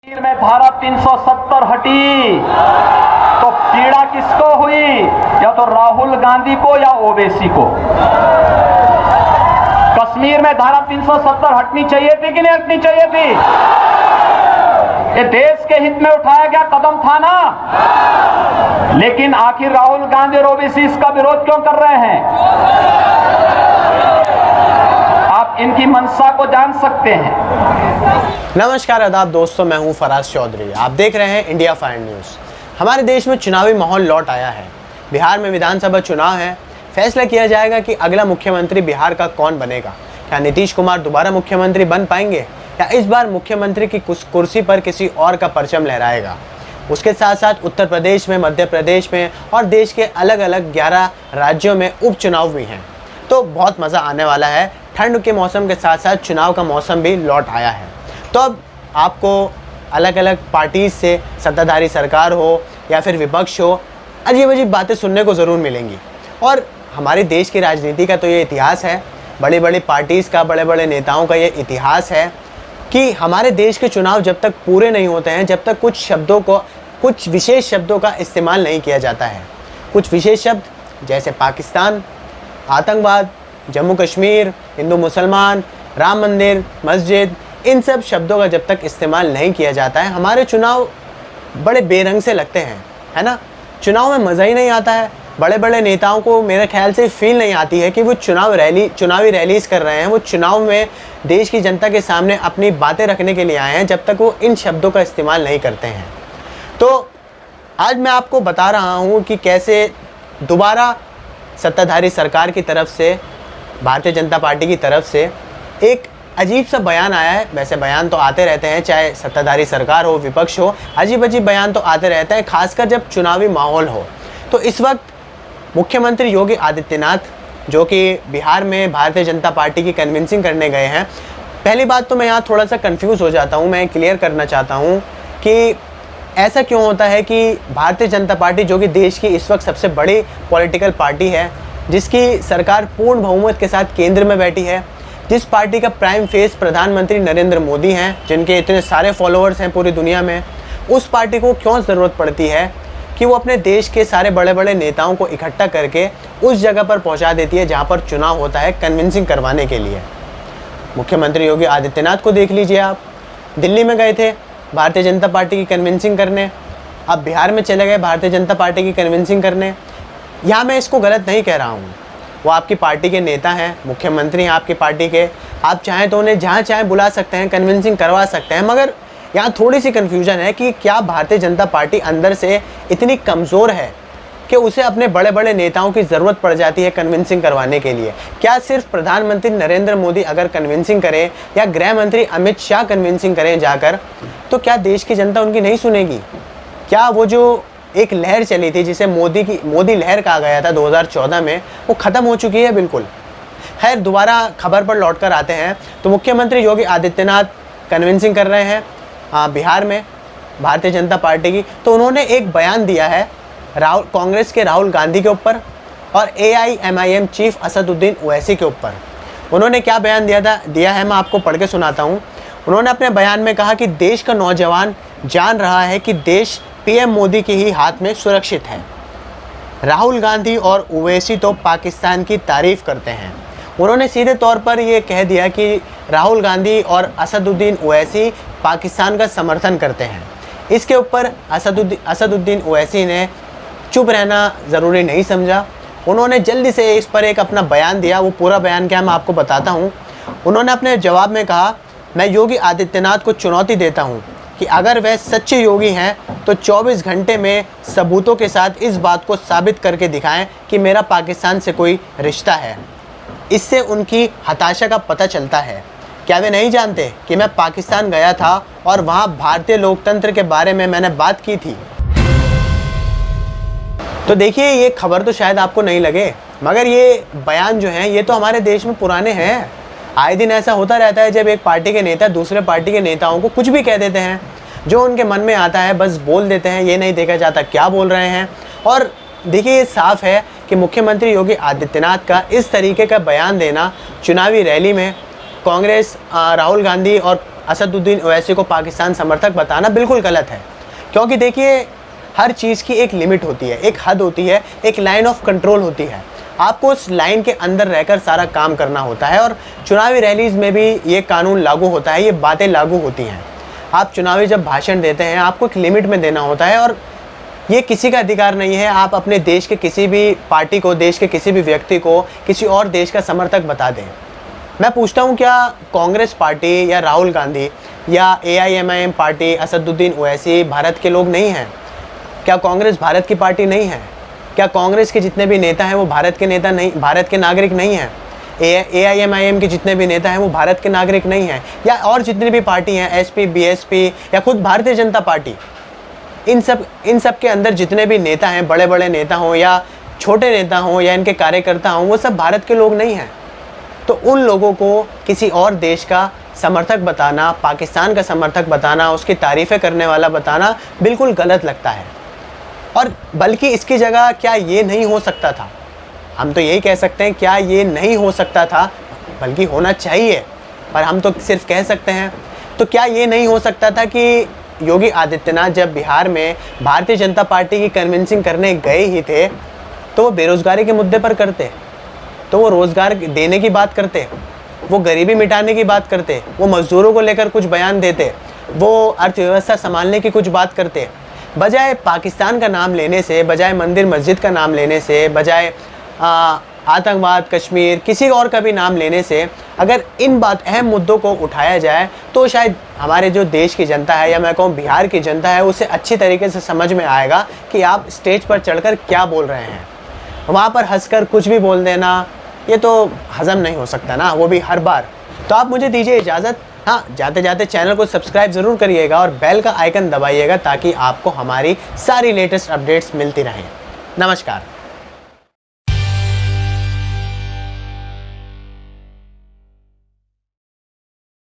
में धारा 370 हटी तो पीड़ा किसको हुई? या तो राहुल गांधी को या ओवैसी को। कश्मीर में धारा 370 हटनी चाहिए थी कि नहीं हटनी चाहिए थी? ये देश के हित में उठाया गया कदम था ना। लेकिन आखिर राहुल गांधी और ओवैसी इसका विरोध क्यों कर रहे हैं? आप इनकी मंशा को जान सकते हैं। नमस्कार आदाब दोस्तों, मैं हूं फराज चौधरी। आप देख रहे हैं इंडिया फाइव न्यूज़। हमारे देश में चुनावी माहौल लौट आया है। बिहार में विधानसभा चुनाव है। फैसला किया जाएगा कि अगला मुख्यमंत्री बिहार का कौन बनेगा। क्या नीतीश कुमार दोबारा मुख्यमंत्री बन पाएंगे या इस बार मुख्यमंत्री की कुर्सी पर किसी और का परचम लहराएगा। उसके साथ साथ उत्तर प्रदेश में, मध्य प्रदेश में और देश के अलग अलग 11 राज्यों में उपचुनाव भी हैं। तो बहुत मज़ा आने वाला है। ठंड के मौसम के साथ साथ चुनाव का मौसम भी लौट आया है। तो अब आपको अलग अलग पार्टी से, सत्ताधारी सरकार हो या फिर विपक्ष हो, अजीब अजीब बातें सुनने को ज़रूर मिलेंगी। और हमारे देश की राजनीति का तो ये इतिहास है, बड़ी बड़ी पार्टीज़ का, बड़े बड़े नेताओं का ये इतिहास है कि हमारे देश के चुनाव जब तक पूरे नहीं होते हैं, जब तक कुछ विशेष शब्दों का इस्तेमाल नहीं किया जाता है। कुछ विशेष शब्द जैसे पाकिस्तान, आतंकवाद, जम्मू कश्मीर, हिंदू मुसलमान, राम मंदिर, मस्जिद, इन सब शब्दों का जब तक इस्तेमाल नहीं किया जाता है, हमारे चुनाव बड़े बेरंग से लगते हैं, है ना। चुनाव में मज़ा ही नहीं आता है। बड़े बड़े नेताओं को मेरे ख्याल से फील नहीं आती है कि वो चुनावी रैलीज़ कर रहे हैं। वो चुनाव में देश की जनता के सामने अपनी बातें रखने के लिए आए हैं, जब तक वो इन शब्दों का इस्तेमाल नहीं करते हैं। तो आज मैं आपको बता रहा हूँ कि कैसे दोबारा सत्ताधारी सरकार की तरफ से, भारतीय जनता पार्टी की तरफ से एक अजीब सा बयान आया है। वैसे बयान तो आते रहते हैं, चाहे सत्ताधारी सरकार हो, विपक्ष हो, अजीब अजीब बयान तो आते रहते हैं, खासकर जब चुनावी माहौल हो। तो इस वक्त मुख्यमंत्री योगी आदित्यनाथ, जो कि बिहार में भारतीय जनता पार्टी की कन्विंसिंग करने गए हैं। पहली बात तो मैं यहाँ थोड़ा सा कंफ्यूज हो जाता हूँ। मैं क्लियर करना चाहता हूँ कि ऐसा क्यों होता है कि भारतीय जनता पार्टी, जो कि देश की इस वक्त सबसे बड़ी पॉलिटिकल पार्टी है, जिसकी सरकार पूर्ण बहुमत के साथ केंद्र में बैठी है, जिस पार्टी का प्राइम फेस प्रधानमंत्री नरेंद्र मोदी हैं, जिनके इतने सारे फॉलोअर्स हैं पूरी दुनिया में, उस पार्टी को क्यों ज़रूरत पड़ती है कि वो अपने देश के सारे बड़े बड़े नेताओं को इकट्ठा करके उस जगह पर पहुंचा देती है जहां पर चुनाव होता है, कन्विंसिंग करवाने के लिए। मुख्यमंत्री योगी आदित्यनाथ को देख लीजिए आप, दिल्ली में गए थे भारतीय जनता पार्टी की कन्विंसिंग करने, अब बिहार में चले गए भारतीय जनता पार्टी की कन्विंसिंग करने। यहाँ मैं इसको गलत नहीं कह रहा हूँ, वो आपकी पार्टी के नेता हैं, मुख्यमंत्री हैं आपकी पार्टी के, आप चाहें तो उन्हें जहाँ चाहें बुला सकते हैं, कन्विंसिंग करवा सकते हैं। मगर यहाँ थोड़ी सी कन्फ्यूजन है कि क्या भारतीय जनता पार्टी अंदर से इतनी कमज़ोर है कि उसे अपने बड़े बड़े नेताओं की ज़रूरत पड़ जाती है कन्विंसिंग करवाने के लिए। क्या सिर्फ प्रधानमंत्री नरेंद्र मोदी अगर कन्विंसिंग करें या गृह मंत्री अमित शाह कन्विंसिंग करें जाकर, तो क्या देश की जनता उनकी नहीं सुनेगी? क्या वो जो एक लहर चली थी, जिसे मोदी लहर कहा गया था 2014 में, वो ख़त्म हो चुकी है बिल्कुल। खैर, दोबारा खबर पर लौट कर आते हैं। तो मुख्यमंत्री योगी आदित्यनाथ कन्विंसिंग कर रहे हैं बिहार में भारतीय जनता पार्टी की। तो उन्होंने एक बयान दिया है कांग्रेस के राहुल गांधी के ऊपर और AIMIM चीफ असदुद्दीन ओवैसी के ऊपर। उन्होंने क्या बयान दिया है, मैं आपको पढ़ के सुनाता हूँ। उन्होंने अपने बयान में कहा कि देश का नौजवान जान रहा है कि देश PM मोदी के ही हाथ में सुरक्षित है। राहुल गांधी और ओवैसी तो पाकिस्तान की तारीफ़ करते हैं। उन्होंने सीधे तौर पर ये कह दिया कि राहुल गांधी और असदुद्दीन ओवैसी पाकिस्तान का समर्थन करते हैं। इसके ऊपर असदुद्दीन ओवैसी ने चुप रहना ज़रूरी नहीं समझा। उन्होंने जल्दी से इस पर एक अपना बयान दिया। वो पूरा बयान क्या मैं आपको बताता हूँ। उन्होंने अपने जवाब में कहा, मैं योगी आदित्यनाथ को चुनौती देता हूँ कि अगर वह सच्चे योगी हैं तो 24 घंटे में सबूतों के साथ इस बात को साबित करके दिखाएं कि मेरा पाकिस्तान से कोई रिश्ता है। इससे उनकी हताशा का पता चलता है। क्या वे नहीं जानते कि मैं पाकिस्तान गया था और वहाँ भारतीय लोकतंत्र के बारे में मैंने बात की थी? तो देखिए, ये खबर तो शायद आपको नहीं लगे, मगर ये बयान जो हैं ये तो हमारे देश में पुराने हैं। आए दिन ऐसा होता रहता है, जब एक पार्टी के नेता दूसरे पार्टी के नेताओं को कुछ भी कह देते हैं, जो उनके मन में आता है बस बोल देते हैं, ये नहीं देखा जाता क्या बोल रहे हैं। और देखिए, ये साफ है कि मुख्यमंत्री योगी आदित्यनाथ का इस तरीके का बयान देना चुनावी रैली में, कांग्रेस, राहुल गांधी और असदुद्दीन ओवैसी को पाकिस्तान समर्थक बताना बिल्कुल गलत है, क्योंकि देखिए हर चीज़ की एक लिमिट होती है, एक हद होती है, एक लाइन ऑफ कंट्रोल होती है। आपको उस लाइन के अंदर रहकर सारा काम करना होता है और चुनावी रैलीज़ में भी ये कानून लागू होता है, ये बातें लागू होती हैं। आप चुनावी जब भाषण देते हैं आपको एक लिमिट में देना होता है और ये किसी का अधिकार नहीं है आप अपने देश के किसी भी पार्टी को, देश के किसी भी व्यक्ति को किसी और देश का समर्थक बता दें। मैं पूछता हूँ, क्या कांग्रेस पार्टी या राहुल गांधी या AIMIM पार्टी, असदुद्दीन ओवैसी भारत के लोग नहीं हैं? क्या कांग्रेस भारत की पार्टी नहीं है? क्या कांग्रेस के जितने भी नेता हैं वो भारत के नेता नहीं, भारत के नागरिक नहीं हैं? AIMIM के जितने भी नेता हैं वो भारत के नागरिक नहीं हैं? या और जितनी भी पार्टी हैं, SP, BSP या खुद भारतीय जनता पार्टी, इन सब के अंदर जितने भी नेता हैं, बड़े बड़े नेता हों या छोटे नेता हों या इनके कार्यकर्ता हों, वो सब भारत के लोग नहीं हैं। तो उन लोगों को किसी और देश का समर्थक बताना, पाकिस्तान का समर्थक बताना, उसकी तारीफ़ें करने वाला बताना बिल्कुल गलत लगता है। और बल्कि इसकी जगह क्या ये नहीं हो सकता था? हम तो यही कह सकते हैं, क्या ये नहीं हो सकता था, बल्कि होना चाहिए, पर हम तो सिर्फ कह सकते हैं। तो क्या ये नहीं हो सकता था कि योगी आदित्यनाथ जब बिहार में भारतीय जनता पार्टी की कन्विंसिंग करने गए ही थे तो वो बेरोज़गारी के मुद्दे पर करते, तो वो रोज़गार देने की बात करते, वो गरीबी मिटाने की बात करते, वो मज़दूरों को लेकर कुछ बयान देते, वो अर्थव्यवस्था संभालने की कुछ बात करते। बजाय पाकिस्तान का नाम लेने से, बजाय मंदिर मस्जिद का नाम लेने से, बजाय आतंकवाद, कश्मीर, किसी और का भी नाम लेने से अगर इन अहम मुद्दों को उठाया जाए तो शायद हमारे जो देश की जनता है, या मैं कहूँ बिहार की जनता है, उसे अच्छी तरीके से समझ में आएगा कि आप स्टेज पर चढ़कर क्या बोल रहे हैं। वहाँ पर हंसकर कुछ भी बोल देना, ये तो हज़म नहीं हो सकता ना, वो भी हर बार। तो आप मुझे दीजिए इजाज़त। हाँ, जाते जाते चैनल को सब्सक्राइब ज़रूर करिएगा और बेल का आइकन दबाइएगा ताकि आपको हमारी सारी लेटेस्ट अपडेट्स मिलती रहें। नमस्कार।